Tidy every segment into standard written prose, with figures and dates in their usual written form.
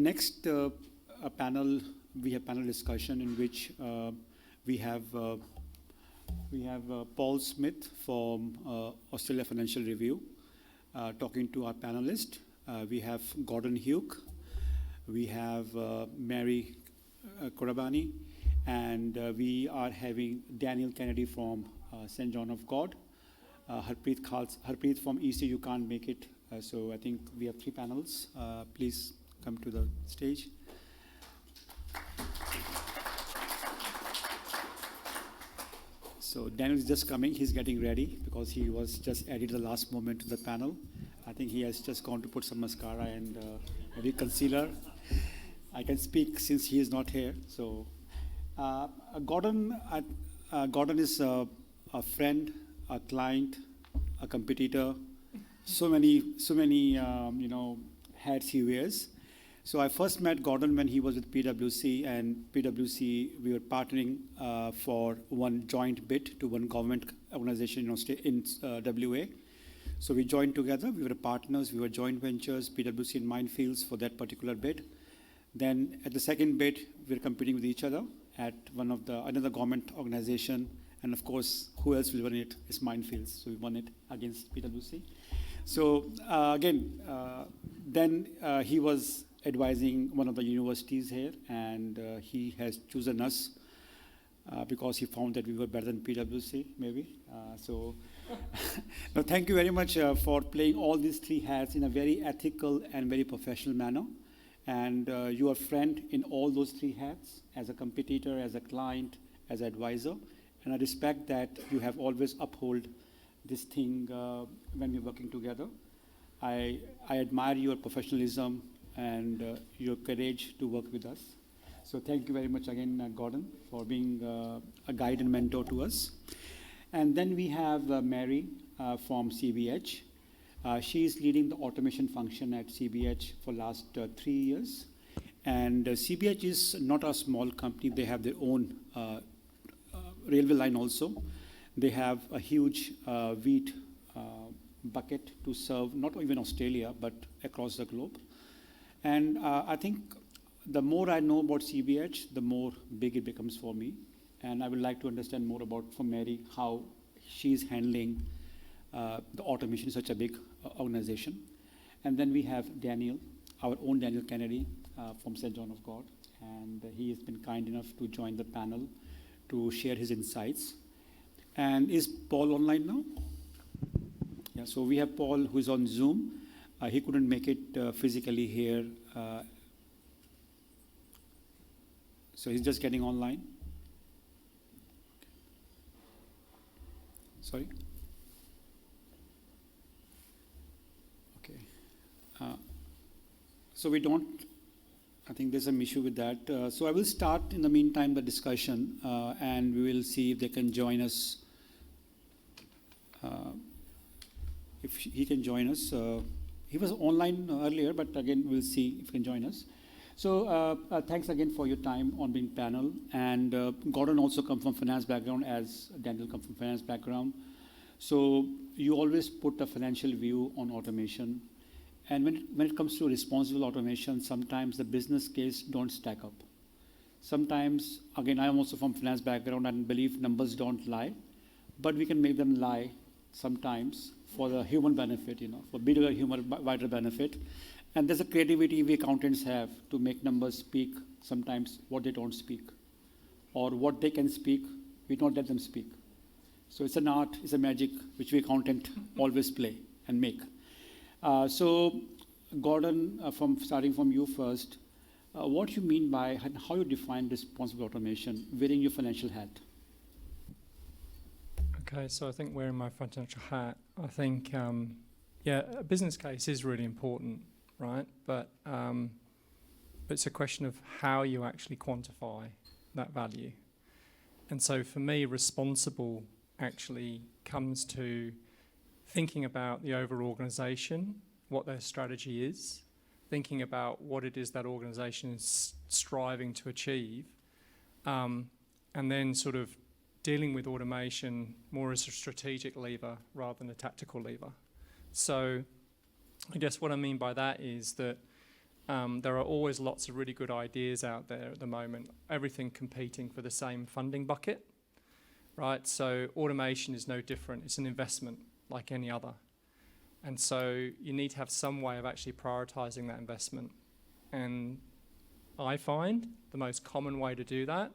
Next a panel, we have panel discussion in which we have uh, we have Paul Smith from Australia Financial Review talking to our panelist. We have Gordon Huke, we have Mary Karborani, and we are having Daniel Kennedy from St. John of God. Harpreet from EC, you can't make it, so I think we have three panels. Please come to the stage. So Daniel is just coming, he's getting ready because he was just added the last moment to the panel. I think he has just gone to put some mascara and maybe concealer. I can speak since he is not here. So Gordon is a friend, a client, a competitor. So many hats he wears. So I first met Gordon when he was with PwC, and PwC, we were partnering for one joint bid to one government organization in WA. So we joined together, we were partners, we were joint ventures, PwC and Minefields for that particular bid. Then at the second bid, we were competing with each other at another government organization. And of course, who else will win it? It's Minefields. So we won it against PwC. So then he was advising one of the universities here, and he has chosen us because he found that we were better than PwC, maybe. No, thank you very much for playing all these three hats in a very ethical and very professional manner. And you are a friend in all those three hats, as a competitor, as a client, as an advisor. And I respect that you have always upheld this thing when we're working together. I admire your professionalism and your courage to work with us. So thank you very much again, Gordon, for being a guide and mentor to us. And then we have Mary from CBH. She is leading the automation function at CBH for last 3 years. And CBH is not a small company. They have their own railway line also. They have a huge wheat bucket to serve not even Australia, but across the globe. And I think the more I know about CBH, the more big it becomes for me. And I would like to understand more about, from Mary, how she's handling the automation in such a big organization. And then we have Daniel, our own Daniel Kennedy from St. John of God. And he has been kind enough to join the panel to share his insights. And is Paul online now? Yeah, so we have Paul who's on Zoom. He couldn't make it physically here. So he's just getting online. Sorry? Okay. So I think there's some issue with that. So I will start in the meantime the discussion and we will see if they can join us. If he can join us. He was online earlier, but again, we'll see if he can join us. So thanks again for your time on being panel. And Gordon also comes from finance background, as Daniel comes from finance background. So you always put a financial view on automation. And when it comes to responsible automation, sometimes the business case don't stack up. Sometimes, again, I'm also from finance background and believe numbers don't lie, but we can make them lie sometimes for the human benefit, for bigger human, wider benefit. And there's a creativity we accountants have to make numbers speak sometimes what they don't speak. Or what they can speak, we don't let them speak. So it's an art, it's a magic which we accountant always play and make. So Gordon, starting from you first, what you mean by and how you define responsible automation wearing your financial hat? Okay, so I think wearing my financial hat, I think, a business case is really important, right? But it's a question of how you actually quantify that value. And so for me, responsible actually comes to thinking about the overall organisation, what their strategy is, thinking about what it is that organisation is striving to achieve, and then sort of dealing with automation more as a strategic lever rather than a tactical lever. So I guess what I mean by that is that there are always lots of really good ideas out there at the moment, everything competing for the same funding bucket, right? So automation is no different. It's an investment like any other. And so you need to have some way of actually prioritizing that investment. And I find the most common way to do that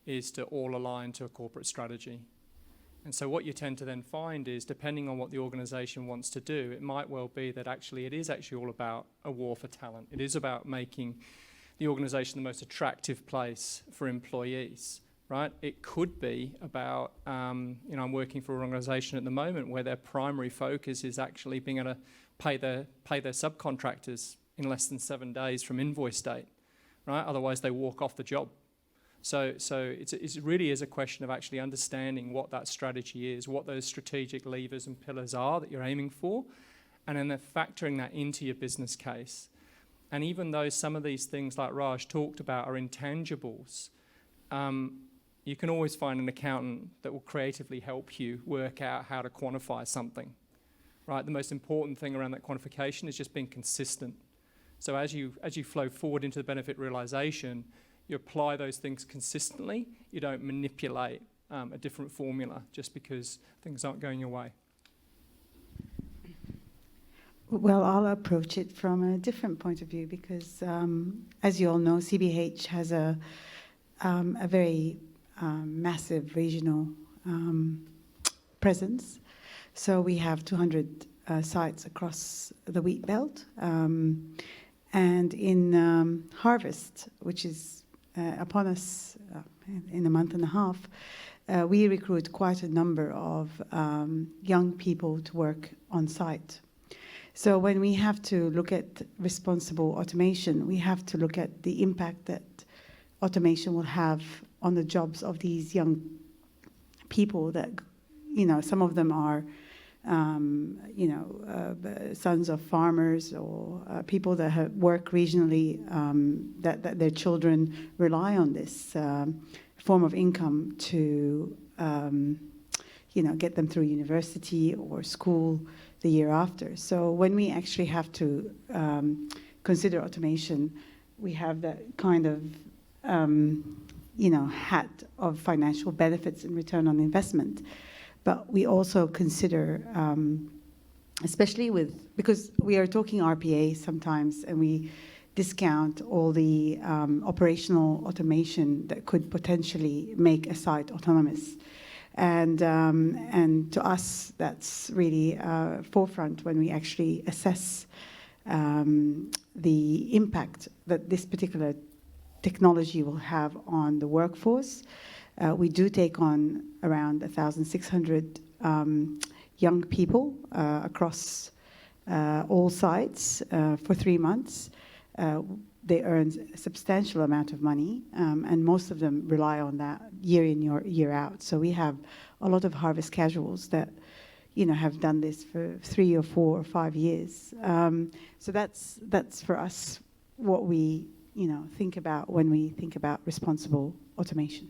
is to all align to a corporate strategy. And so what you tend to then find is, depending on what the organization wants to do, it might well be that actually it is actually all about a war for talent. It is about making the organization the most attractive place for employees, right? It could be about, I'm working for an organization at the moment where their primary focus is actually being able to pay their subcontractors in less than 7 days from invoice date, right? Otherwise they walk off the job. So it really is a question of actually understanding what that strategy is, what those strategic levers and pillars are that you're aiming for, and then factoring that into your business case. And even though some of these things, like Raj talked about, are intangibles, you can always find an accountant that will creatively help you work out how to quantify something, right? The most important thing around that quantification is just being consistent. So as you flow forward into the benefit realization, you apply those things consistently. You don't manipulate a different formula just because things aren't going your way. Well, I'll approach it from a different point of view because, as you all know, CBH has a very massive regional presence. So we have 200 sites across the wheat belt. And in harvest, which is upon us in a month and a half, we recruit quite a number of young people to work on site. So when we have to look at responsible automation, we have to look at the impact that automation will have on the jobs of these young people that, some of them are, sons of farmers or people that work regionally, that their children rely on this form of income to, get them through university or school the year after. So when we actually have to consider automation, we have that kind of, hat of financial benefits and return on investment. But we also consider, especially because we are talking RPA sometimes, and we discount all the operational automation that could potentially make a site autonomous. And to us, that's really forefront when we actually assess the impact that this particular technology will have on the workforce. We do take on around 1,600 young people across all sites for 3 months. They earn a substantial amount of money, and most of them rely on that year in, year out. So we have a lot of harvest casuals that, have done this for 3 or 4 or 5 years. So that's for us what we, think about when we think about responsible automation.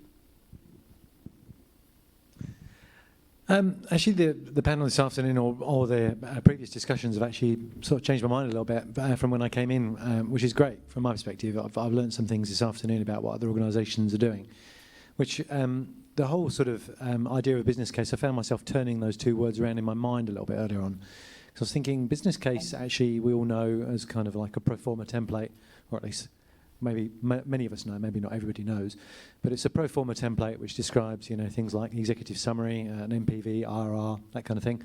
Actually, the panel this afternoon or the previous discussions have actually sort of changed my mind a little bit from when I came in, which is great from my perspective. I've learned some things this afternoon about what other organisations are doing, which the whole sort of idea of a business case, I found myself turning those two words around in my mind a little bit earlier on. Because I was thinking business case, actually, we all know as kind of like a pro forma template, or at least maybe many of us know, maybe not everybody knows, but it's a pro forma template which describes, things like executive summary, an MPV, RR, that kind of thing.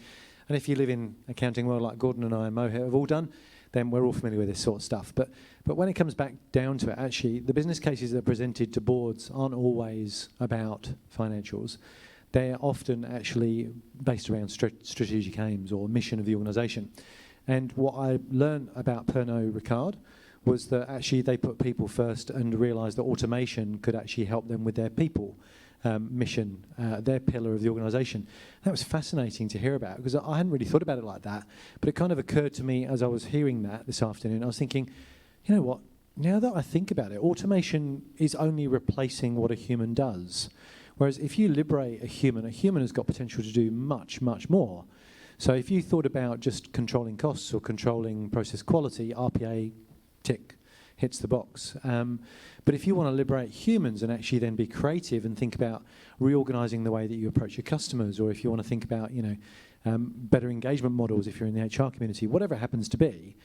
And if you live in accounting world like Gordon and I and Mohit have all done, then we're all familiar with this sort of stuff. But when it comes back down to it, actually, the business cases that are presented to boards aren't always about financials. They're often actually based around strategic aims or mission of the organisation. And what I learned about Pernod Ricard was that actually they put people first and realised that automation could actually help them with their people mission, their pillar of the organisation. That was fascinating to hear about because I hadn't really thought about it like that, but it kind of occurred to me as I was hearing that this afternoon. I was thinking, you know what, now that I think about it, automation is only replacing what a human does. Whereas if you liberate a human has got potential to do much, much more. So if you thought about just controlling costs or controlling process quality, RPA, tick. hits the box. But if you want to liberate humans and actually then be creative and think about reorganizing the way that you approach your customers, or if you want to think about, better engagement models if you're in the HR community, whatever it happens to be,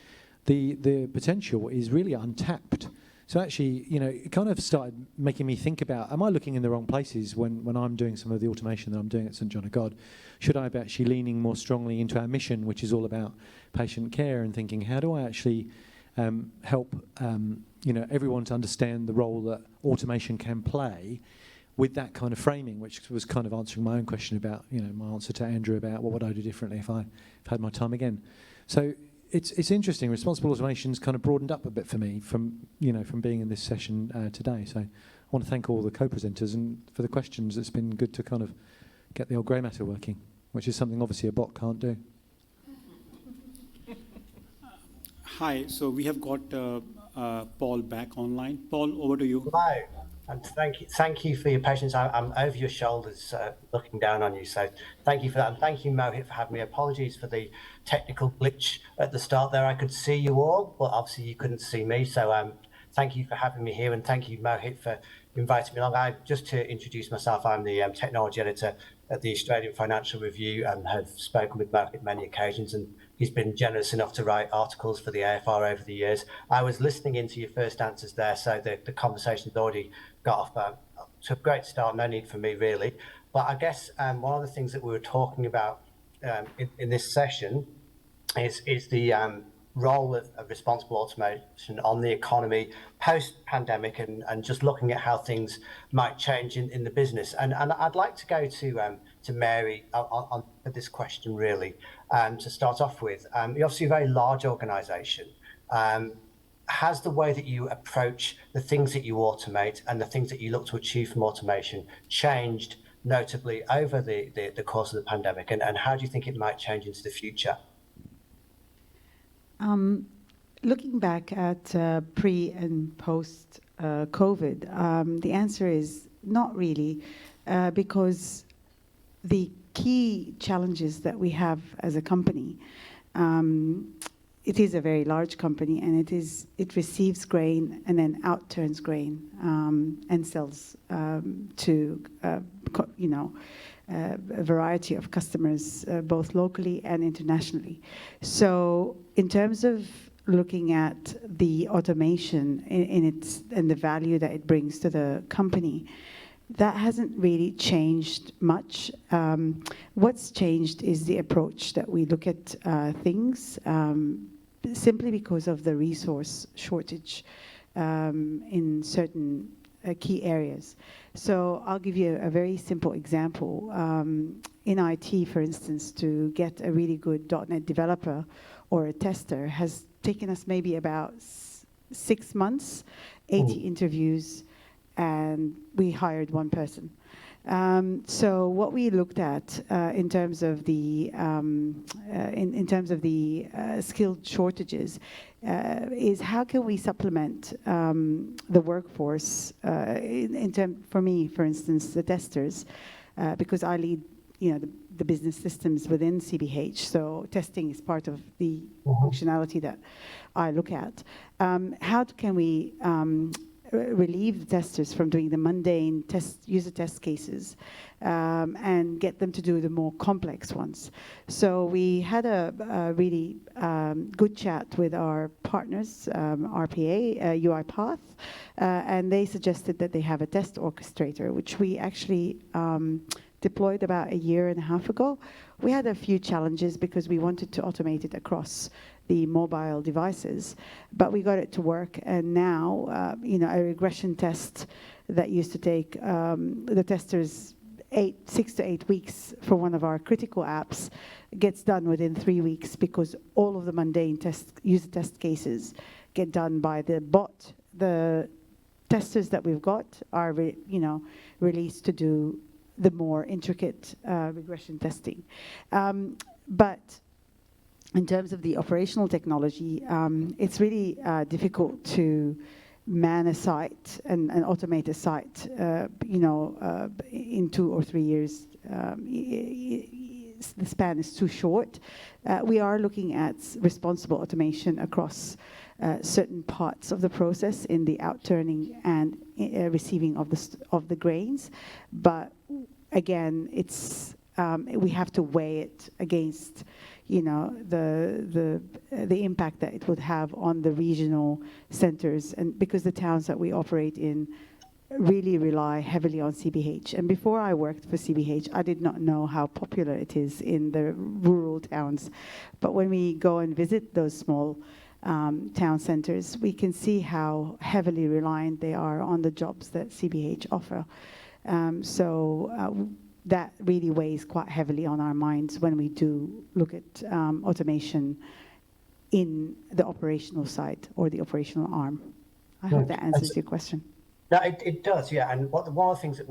the potential is really untapped. So actually, it kind of started making me think about, am I looking in the wrong places when I'm doing some of the automation that I'm doing at St John of God? Should I be actually leaning more strongly into our mission, which is all about patient care, and thinking, how do I actually help everyone to understand the role that automation can play with that kind of framing, which was kind of answering my own question about, my answer to Andrew about what would I do differently if I had my time again. So it's interesting. Responsible automation's kind of broadened up a bit for me from being in this session today. So I want to thank all the co-presenters and for the questions. It's been good to kind of get the old grey matter working, which is something obviously a bot can't do. Hi, so we have got Paul back online. Paul, over to you. Hello, and thank you for your patience. I'm over your shoulders looking down on you, so thank you for that. And thank you, Mohit, for having me. Apologies for the technical glitch at the start there. I could see you all, but obviously you couldn't see me. So thank you for having me here, and thank you, Mohit, for inviting me along. Just to introduce myself, I'm the technology editor at the Australian Financial Review and have spoken with Mohit many occasions, and he's been generous enough to write articles for the AFR over the years. I was listening into your first answers there, so the conversation's already got off to a great start. No need for me, really. But I guess one of the things that we were talking about in this session is the role of responsible automation on the economy post-pandemic, and just looking at how things might change in the business. And I'd like to go to Mary on this question, really, to start off with. You're obviously a very large organisation. Has the way that you approach the things that you automate and the things that you look to achieve from automation changed notably over the course of the pandemic? And how do you think it might change into the future? Looking back at pre and post COVID, the answer is not really, because the key challenges that we have as a company, it is a very large company, and it receives grain and then out turns grain and sells to a variety of customers, both locally and internationally. So in terms of looking at the automation and the value that it brings to the company, that hasn't really changed much. What's changed is the approach that we look at things, simply because of the resource shortage in certain key areas. So I'll give you a very simple example. In IT, for instance, to get a really good .NET developer or a tester has taken us maybe about 6 months, 80 interviews, and we hired one person. So what we looked at in terms of the skilled shortages is how can we supplement the workforce for me, for instance, the testers, because I lead the business systems within CBH, so testing is part of the functionality that I look at. How can we relieve the testers from doing the mundane user test cases and get them to do the more complex ones? So we had a really good chat with our partners, RPA, UiPath, and they suggested that they have a test orchestrator, which we actually deployed about 1.5 years ago. We had a few challenges because we wanted to automate it across the mobile devices, but we got it to work. And now, a regression test that used to take the testers 6 to 8 weeks for one of our critical apps gets done within 3 weeks, because all of the mundane user test cases get done by the bot. The testers that we've got are, released to do the more intricate regression testing. But in terms of the operational technology, it's really difficult to man a site and automate a site, in 2 or 3 years. The span is too short. We are looking at responsible automation across certain parts of the process in the outturning and receiving of the grains, but again, it's we have to weigh it against, you know, the impact that it would have on the regional centers, and because the towns that we operate in really rely heavily on CBH. And before I worked for CBH, I did not know how popular it is in the rural towns. But when we go and visit those small town centers, we can see how heavily reliant they are on the jobs that CBH offer. That really weighs quite heavily on our minds when we do look at automation in the operational side or the operational arm. I hope that answers your question. No, it does, yeah. And one of the things that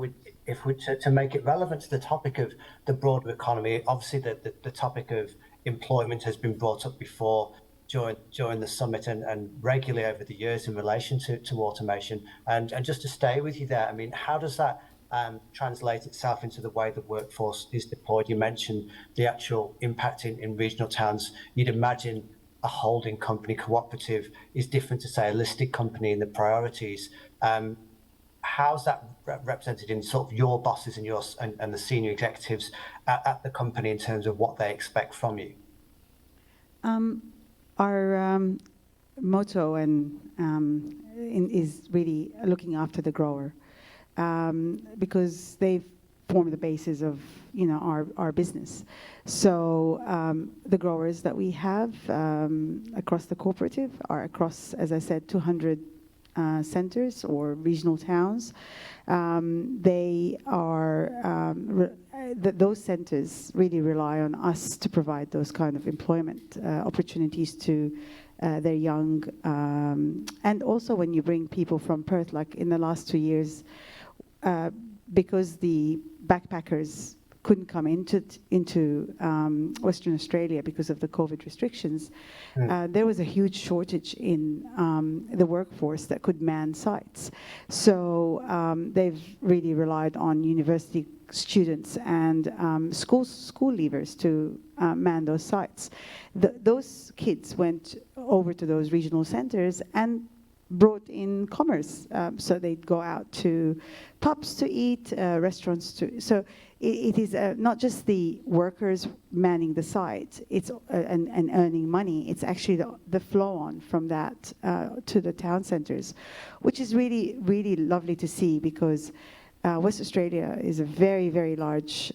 if we to make it relevant to the topic of the broader economy, obviously the topic of employment has been brought up before during the summit and regularly over the years in relation to automation. And just to stay with you there, I mean, how does that translate itself into the way the workforce is deployed? You mentioned the actual impact in regional towns. You'd imagine a holding company cooperative is different to, say, a listed company in the priorities. How's that represented in sort of your bosses and the senior executives at the company in terms of what they expect from you? Our motto is really looking after the grower, because they've formed the basis of, you know, our business. So the growers that we have across the cooperative are across, as I said, 200 centers or regional towns. They are those centers really rely on us to provide those kind of employment opportunities to their young, and also when you bring people from Perth, like in the last 2 years, because the backpackers couldn't come into Western Australia because of the COVID restrictions, there was a huge shortage in the workforce that could man sites. So they've really relied on university students and school leavers to man those sites. Those kids went over to those regional centers and brought in commerce. So they'd go out to pubs to eat, restaurants to... So it is not just the workers manning the site, it's and earning money. It's actually the flow on from that to the town centres, which is really, really lovely to see, because West Australia is a very, very large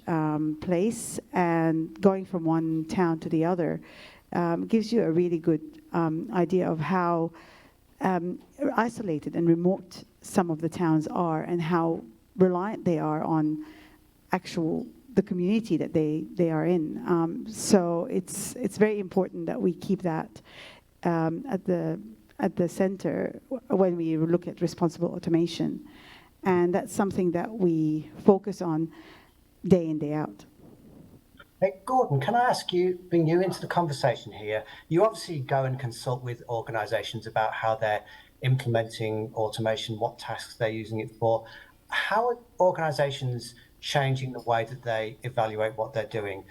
place, and going from one town to the other gives you a really good idea of how isolated and remote some of the towns are, and how reliant they are on the community that they are in. So it's very important that we keep that at the center when we look at responsible automation, and that's something that we focus on day in, day out. Hey, Gordon, can I ask you, bring you into the conversation here? You obviously go and consult with organisations about how they're implementing automation, what tasks they're using it for. How are organisations changing the way that they evaluate what they're doing?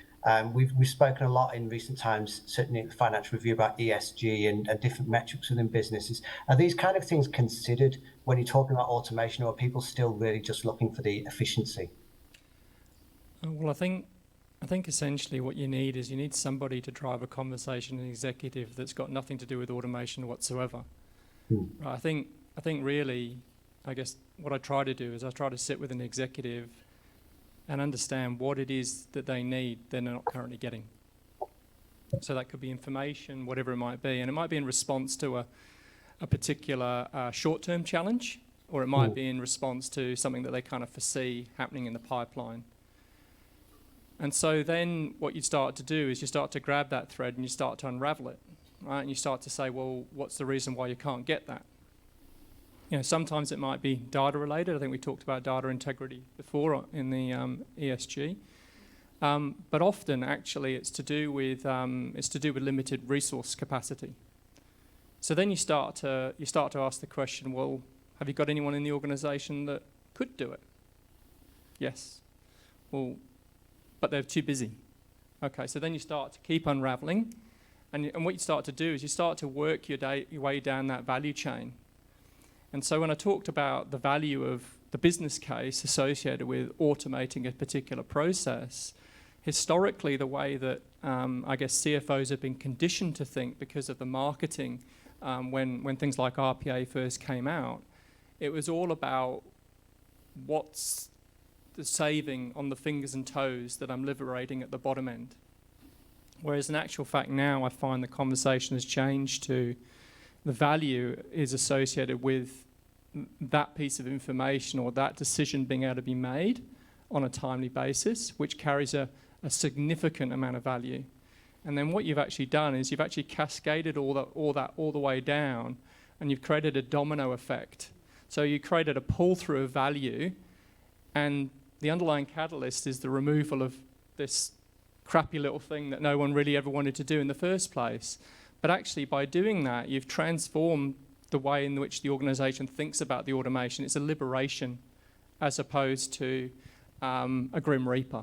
We've spoken a lot in recent times, certainly in the financial review, about ESG and different metrics within businesses. Are these kind of things considered when you're talking about automation, or are people still really just looking for the efficiency? Well, I think essentially what you need somebody to drive a conversation, an executive that's got nothing to do with automation whatsoever. Right, I think really, I guess what I try to do is I try to sit with an executive and understand what it is that they need they're not currently getting. So that could be information, whatever it might be, and it might be in response to a particular short-term challenge, or it might be in response to something that they kind of foresee happening in the pipeline. And so then what you start to do is you start to grab that thread and you start to unravel it, right? And you start to say, well, what's the reason why you can't get that? You know, sometimes it might be data related. I think we talked about data integrity before in the ESG. But often, actually, it's to do with limited resource capacity. So then you start to ask the question, well, have you got anyone in the organisation that could do it? Yes. Well, but they're too busy. Okay, so then you start to keep unravelling, And what you start to do is you start to work your way down that value chain. And so when I talked about the value of the business case associated with automating a particular process, historically the way that I guess CFOs have been conditioned to think because of the marketing when things like RPA first came out, it was all about what's the saving on the fingers and toes that I'm liberating at the bottom end. Whereas in actual fact now I find the conversation has changed to the value is associated with that piece of information or that decision being able to be made on a timely basis, which carries a significant amount of value. And then what you've actually done is you've actually cascaded all the way down, and you've created a domino effect. So you created a pull-through of value, and the underlying catalyst is the removal of this crappy little thing that no one really ever wanted to do in the first place. But actually, by doing that, you've transformed the way in which the organisation thinks about the automation. It's a liberation as opposed to a grim reaper.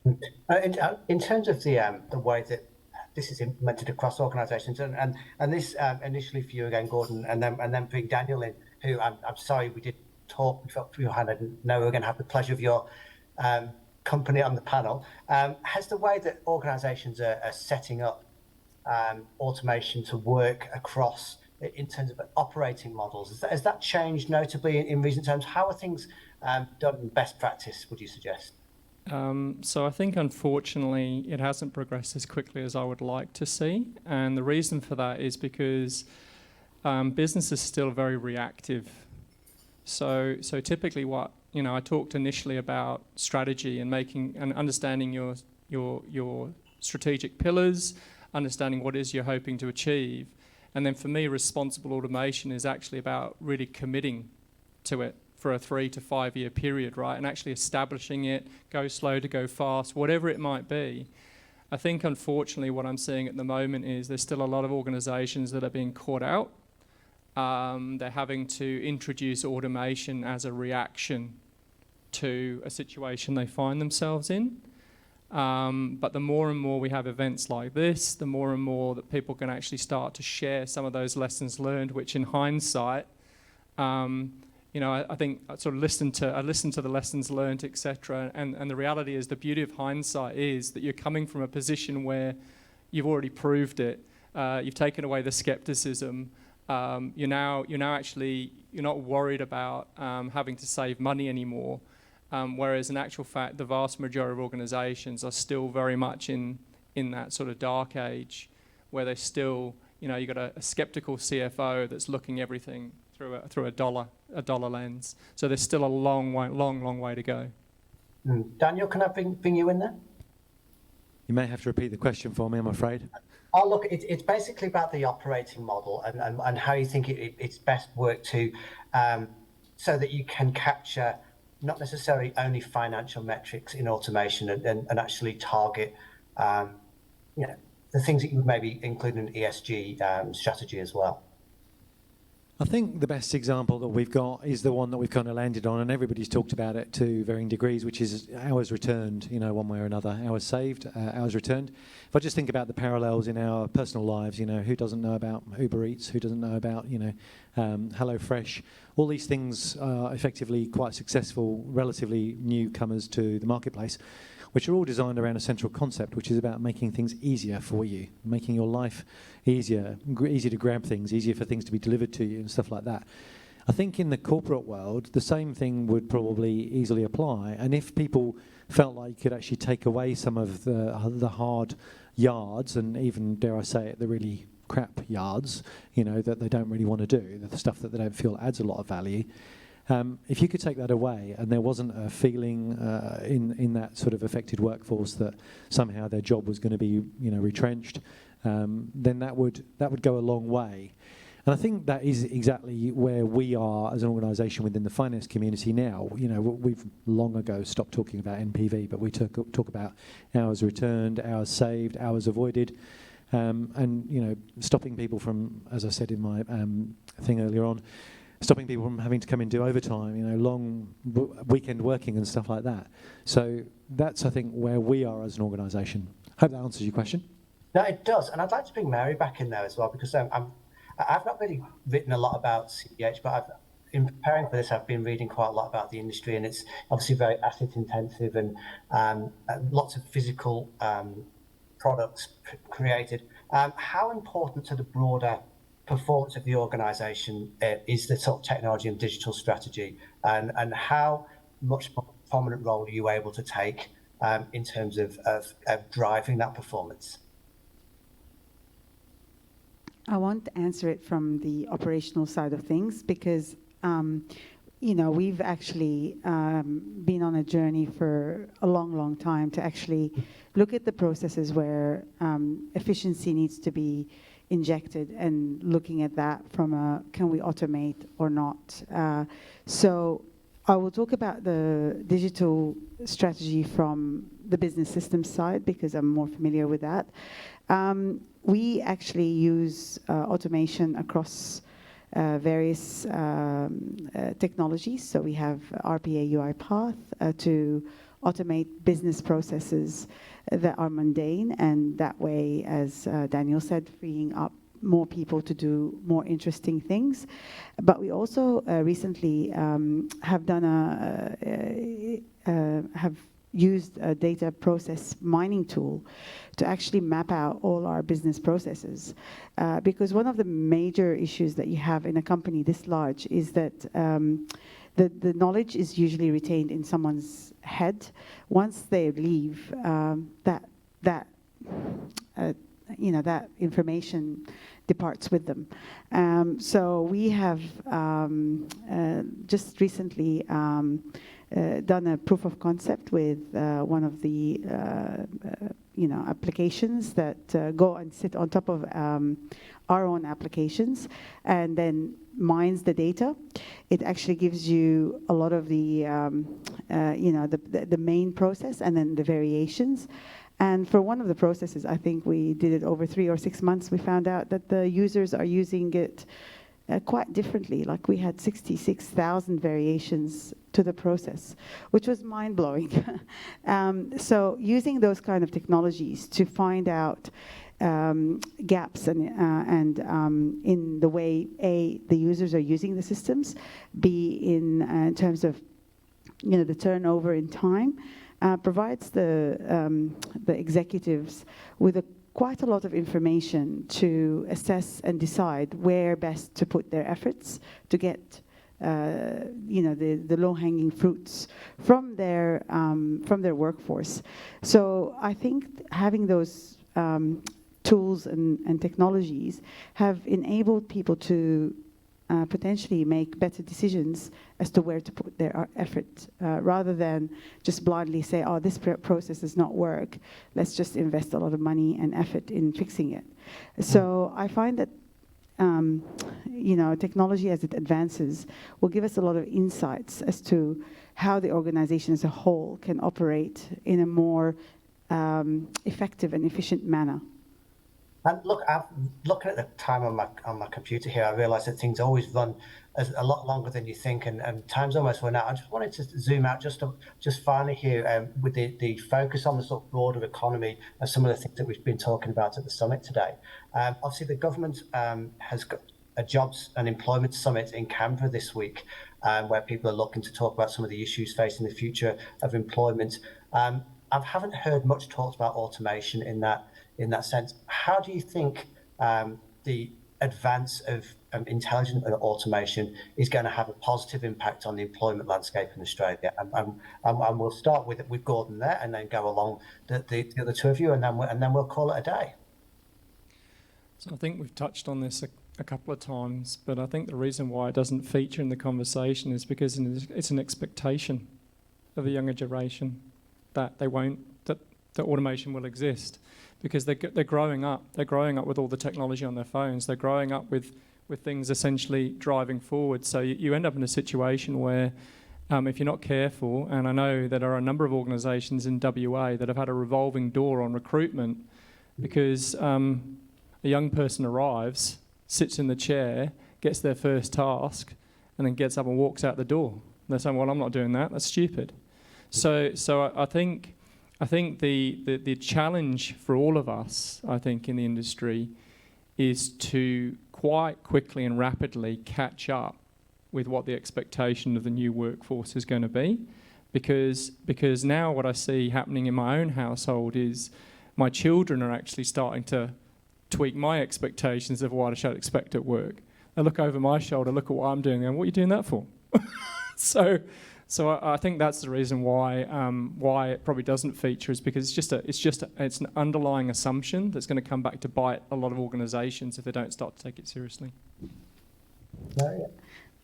In terms of the way that this is implemented across organisations, and this initially for you again, Gordon, and then bring Daniel in, who I'm sorry we did talk beforehand. I didn't know we were going to have the pleasure of your company on the panel. Has the way that organisations are setting up automation to work across in terms of operating models, has that changed notably in recent times? How are things done in best practice, would you suggest? So I think, unfortunately, it hasn't progressed as quickly as I would like to see. And the reason for that is because business is still very reactive. So typically what, I talked initially about strategy and making and understanding your strategic pillars, understanding what it is you're hoping to achieve. And then for me, responsible automation is actually about really committing to it for a 3 to 5 year period, right? And actually establishing it, go slow to go fast, whatever it might be. I think, unfortunately, what I'm seeing at the moment is there's still a lot of organizations that are being caught out. They're having to introduce automation as a reaction to a situation they find themselves in. But the more and more we have events like this, the more and more that people can actually start to share some of those lessons learned, which in hindsight, I think I sort of listened to the lessons learned, etc. And the reality is, the beauty of hindsight is that you're coming from a position where you've already proved it. You've taken away the skepticism. You're now actually, you're not worried about having to save money anymore. Whereas in actual fact, the vast majority of organisations are still very much in that sort of dark age, where they still, you've got a skeptical CFO that's looking everything through a dollar lens. So there's still a long way to go. Daniel, can I bring you in there? You may have to repeat the question for me, I'm afraid. Oh, look, it's basically about the operating model and how you think it's best worked to, so that you can capture not necessarily only financial metrics in automation and actually target, the things that you would maybe include in an ESG strategy as well. I think the best example that we've got is the one that we've kind of landed on, and everybody's talked about it to varying degrees, which is hours returned, one way or another. Hours saved, hours returned. If I just think about the parallels in our personal lives, who doesn't know about Uber Eats, who doesn't know about, HelloFresh. All these things are effectively quite successful, relatively newcomers to the marketplace, which are all designed around a central concept, which is about making things easier for you, making your life easier to grab things, easier for things to be delivered to you and stuff like that. I think in the corporate world, the same thing would probably easily apply. And if people felt like you could actually take away some of the hard yards, and even, dare I say it, the really crap yards, that they don't really want to do, the stuff that they don't feel adds a lot of value, if you could take that away and there wasn't a feeling in that sort of affected workforce that somehow their job was going to be retrenched, then that would go a long way. And I think that is exactly where we are as an organisation within the finance community now. We've long ago stopped talking about NPV, but we talk about hours returned, hours saved, hours avoided, and stopping people from, as I said in my thing earlier on, stopping people from having to come and do overtime, long weekend working and stuff like that. So that's, I think, where we are as an organisation. Hope that answers your question. No, it does, and I'd like to bring Mary back in there as well, because I've not really written a lot about CDH, but in preparing for this, I've been reading quite a lot about the industry, and it's obviously very asset intensive and lots of physical products created. How important to the broader performance of the organisation is the sort of technology and digital strategy, and how much more prominent role are you able to take in terms of driving that performance? I want to answer it from the operational side of things because, we've actually been on a journey for a long, long time to actually look at the processes where efficiency needs to be injected and looking at that from a, can we automate or not? So I will talk about the digital strategy from the business systems side because I'm more familiar with that. We actually use automation across various technologies. So we have RPA UiPath to automate business processes that are mundane, and that way, as Daniel said, freeing up more people to do more interesting things. But we also recently have used a data process mining tool to actually map out all our business processes. Because one of the major issues that you have in a company this large is that the knowledge is usually retained in someone's head. Once they leave, that information departs with them. So we have just recently done a proof of concept with one of the applications that go and sit on top of our own applications and then mines the data. It actually gives you a lot of the the main process and then the variations. And for one of the processes, I think we did it over 3 or 6 months, we found out that the users are using it quite differently. Like we had 66,000 variations to the process, which was mind-blowing. So using those kind of technologies to find out gaps and in the way the users are using the systems, in terms of the turnover in time, provides the executives with quite a lot of information to assess and decide where best to put their efforts to get the low-hanging fruits from their workforce. So I think having those tools and technologies have enabled people to potentially make better decisions as to where to put their effort, rather than just blindly say, oh, this process does not work, let's just invest a lot of money and effort in fixing it. So I find that technology as it advances will give us a lot of insights as to how the organization as a whole can operate in a more effective and efficient manner. And look, looking at the time on my computer here, I realise that things always run a lot longer than you think, and time's almost run out. I just wanted to zoom out just finally here with the focus on the sort of broader economy and some of the things that we've been talking about at the summit today. Obviously, the government has got a jobs and employment summit in Canberra this week, where people are looking to talk about some of the issues facing the future of employment. I haven't heard much talked about automation in that sense. How do you think the advance of intelligent automation is going to have a positive impact on the employment landscape in Australia? And we'll start with Gordon there, and then go along the other two of you, and then we'll call it a day. So I think we've touched on this a couple of times, but I think the reason why it doesn't feature in the conversation is because it's an expectation of the younger generation that that automation will exist, because they're growing up. They're growing up with all the technology on their phones. They're growing up with things essentially driving forward. So you end up in a situation where, if you're not careful, and I know that there are a number of organisations in WA that have had a revolving door on recruitment, because a young person arrives, sits in the chair, gets their first task, and then gets up and walks out the door. And they're saying, well, I'm not doing that. That's stupid. So I think I think the challenge for all of us, I think, in the industry is to quite quickly and rapidly catch up with what the expectation of the new workforce is going to be. Because now what I see happening in my own household is my children are actually starting to tweak my expectations of what I should expect at work. They look over my shoulder, look at what I'm doing, and what are you doing that for? So I think that's the reason why it probably doesn't feature, is because it's an underlying assumption that's going to come back to bite a lot of organisations if they don't start to take it seriously.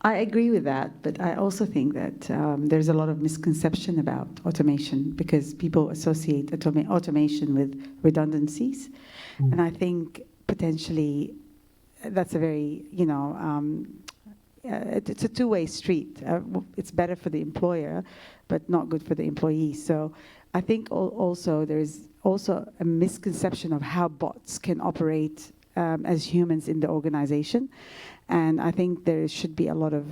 I agree with that, but I also think that there's a lot of misconception about automation because people associate automation with redundancies. And I think potentially that's a very, it's a two-way street. It's better for the employer, but not good for the employee. So I think also there's also a misconception of how bots can operate as humans in the organization. And I think there should be a lot of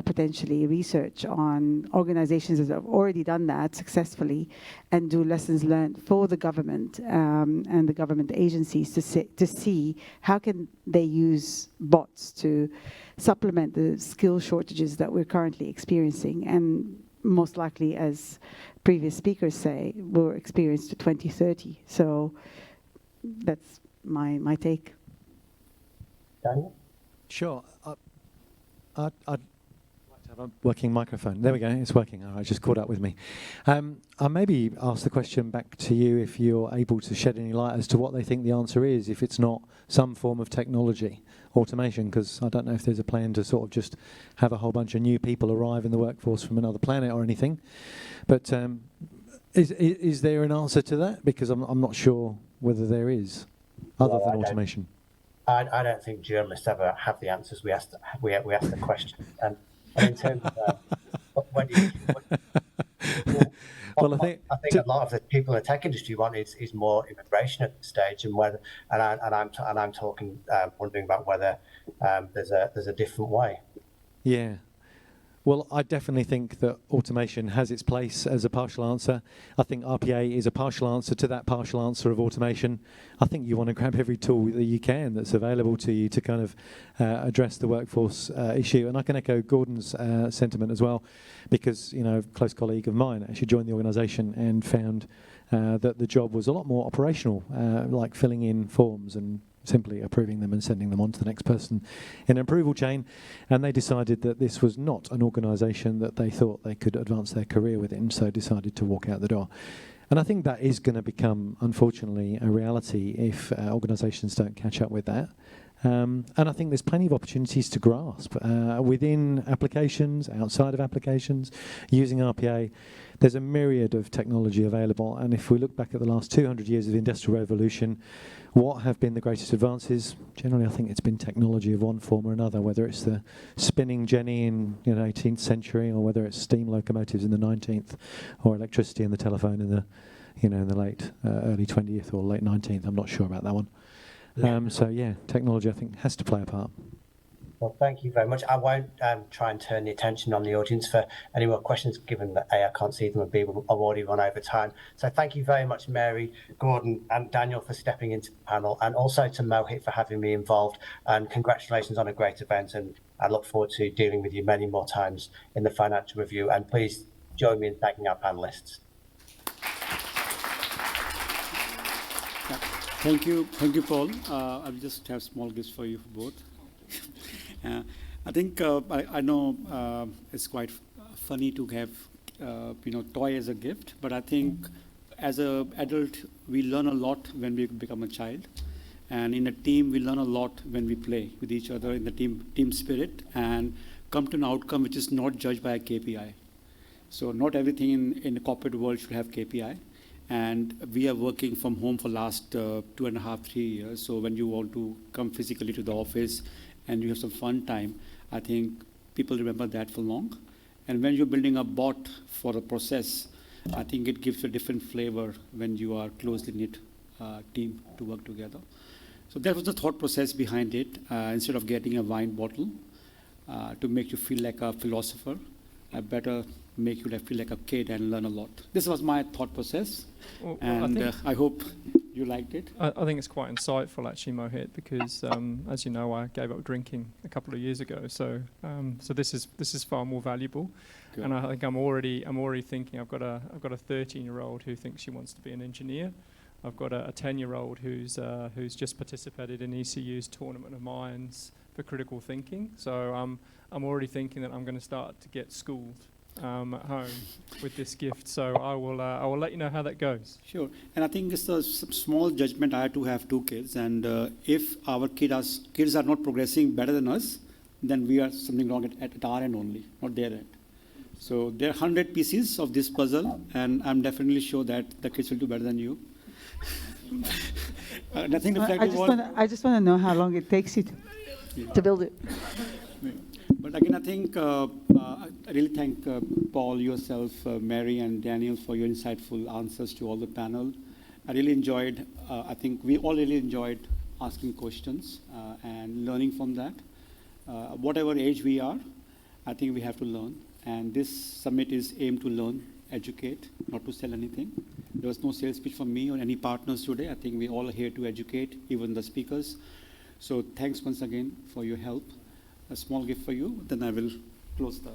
potentially research on organizations that have already done that successfully and do lessons learned for the government and the government agencies to see how can they use bots to supplement the skill shortages that we're currently experiencing. And most likely, as previous speakers say, will experience to 2030. So that's my take. Daniel? Sure. I'd like to have a working microphone. There we go. It's working. All right, just caught up with me. I'll maybe ask the question back to you if you're able to shed any light as to what they think the answer is, if it's not some form of technology, automation, because I don't know if there's a plan to sort of just have a whole bunch of new people arrive in the workforce from another planet or anything. But is there an answer to that? Because I'm not sure whether there is, other than automation. I don't think journalists ever have the answers. We ask the question, and in terms of when you, well, I think a lot of the people in the tech industry want is more immigration at this stage, and I'm talking wondering about whether there's a different way. Yeah. Well, I definitely think that automation has its place as a partial answer. I think RPA is a partial answer to that partial answer of automation. I think you want to grab every tool that you can that's available to you to kind of address the workforce issue. And I can echo Gordon's sentiment as well, because, a close colleague of mine actually joined the organisation and found that the job was a lot more operational, like filling in forms and simply approving them and sending them on to the next person in an approval chain. And they decided that this was not an organisation that they thought they could advance their career within, so decided to walk out the door. And I think that is going to become, unfortunately, a reality if organisations don't catch up with that. And I think there's plenty of opportunities to grasp within applications, outside of applications, using RPA. There's a myriad of technology available, and if we look back at the last 200 years of the Industrial Revolution, what have been the greatest advances? Generally, I think it's been technology of one form or another, whether it's the spinning jenny in the 18th century, or whether it's steam locomotives in the 19th, or electricity in the telephone in the in the late early 20th or late 19th. I'm not sure about that one. So yeah, technology I think has to play a part. Well, thank you very much. I won't try and turn the attention on the audience for any more questions, given that A, I can't see them, and B, I've already run over time. So thank you very much, Mary, Gordon and Daniel, for stepping into the panel, and also to Mohit for having me involved. And congratulations on a great event, and I look forward to dealing with you many more times in the financial review. And please join me in thanking our panelists. Thank you, Paul. I'll just have small gifts for you for both. I think I know it's quite funny to have toy as a gift, but I think as an adult we learn a lot when we become a child, and in a team we learn a lot when we play with each other in the team spirit and come to an outcome which is not judged by a KPI. So not everything in the corporate world should have KPI. And we are working from home for last 2.5, 3 years. So when you want to come physically to the office and you have some fun time, I think people remember that for long. And when you're building a bot for a process, I think it gives a different flavor when you are closely knit team to work together. So that was the thought process behind it. Instead of getting a wine bottle to make you feel like a philosopher, I better make you feel like a kid and learn a lot. This was my thought process, Well, and I hope you liked it. I think it's quite insightful, actually, Mohit, because as you know, I gave up drinking a couple of years ago. So so this is far more valuable. Good. And I think I'm already thinking. I've got a 13-year-old who thinks she wants to be an engineer. I've got a 10-year-old who's just participated in ECU's Tournament of Minds for critical thinking. So I'm already thinking that I'm going to start to get schooled at home with this gift. So I will let you know how that goes. Sure. And I think it's a small judgment. I too have 2 kids, and if our kids are not progressing better than us, then we are something wrong at our end only, not their end. So there are 100 pieces of this puzzle, and I'm definitely sure that the kids will do better than you. Nothing reflective. I just want to know how long it takes you to build it. But again, I think I really thank Paul, yourself, Mary, and Daniel for your insightful answers to all the panel. I really enjoyed. I think we all really enjoyed asking questions and learning from that. Whatever age we are, I think we have to learn. And this summit is aimed to learn, educate, not to sell anything. There was no sales pitch from me or any partners today. I think we're all here to educate, even the speakers. So thanks once again for your help. A small gift for you, then I will close the